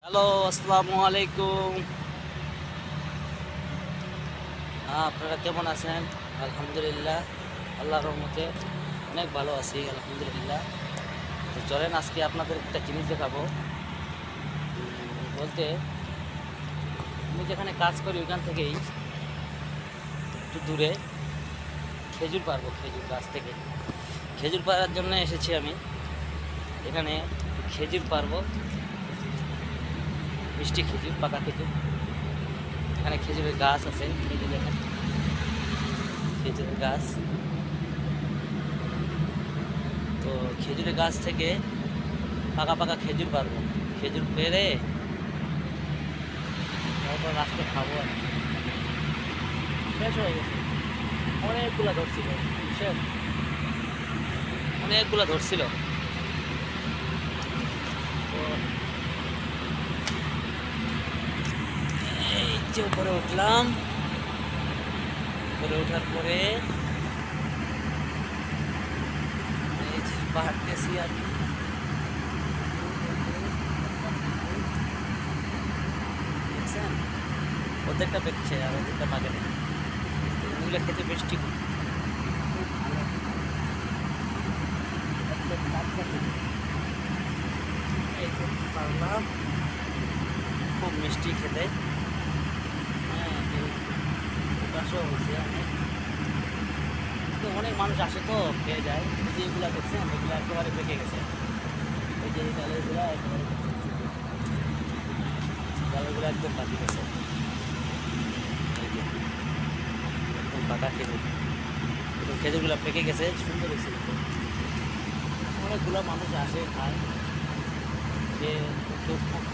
Hello, আসসালামু আলাইকুম। আপনারা কেমন আছেন? আলহামদুলিল্লাহ, আল্লাহর রহমতে অনেক ভালো আছি, আলহামদুলিল্লাহ। তো চলেন আজকে আপনাদের একটা জিনিস দেখাবো। বলতে আমি যেখানে কাজ করি ওইখান থেকেই একটু দূরে খেজুর পারবো, খেজুর গাছ থেকে খেজুর পাড়ার জন্য এসেছি আমি। এখানে খেজুর পারবো, মিষ্টি খেজুর, পাকা খেজুর। এখানে খেজুরের গাছ আছে, এই যে দেখেন খেজুরের গাছ। তো খেজুরের গাছ থেকে পাকা পাকা খেজুর পারবো, খেজুর পেরে তারপর রাস্তা খাবো আর কি। শেষ হয়ে গেছে, অনেকগুলা ধরছিল, শেষ, অনেকগুলা ধরছিল। তো এই যে উপরে উঠলাম, উপরে ওঠার পরে এই যে পাহাড়তেছি আর কি। দেখছেন, অর্ধেকটা পেকছে আর অর্ধেকটা পাকে নেই। এগুলো খেতে বেশ ঠিক, খুব ভালো, একদম টাটকা খেতে। এই যে পারলাম, খুব মিষ্টি খেতে। হ্যাঁ, প্রকাশও হয়েছে অনেক। তো অনেক মানুষ আসে তো পেয়ে যায়। এই যে এগুলা দেখছেন, এগুলো একেবারে পেকে গেছে। এই যে এই ডালেগুলো একেবারে ডালেগুলো একদম পাকি গেছে। এই যে একদম পাকা খেজুর, এবং খেজুরগুলো পেকে গেছে, সুন্দর হয়েছে কিন্তু। অনেকগুলো মানুষ আসে খায়, যে কেউ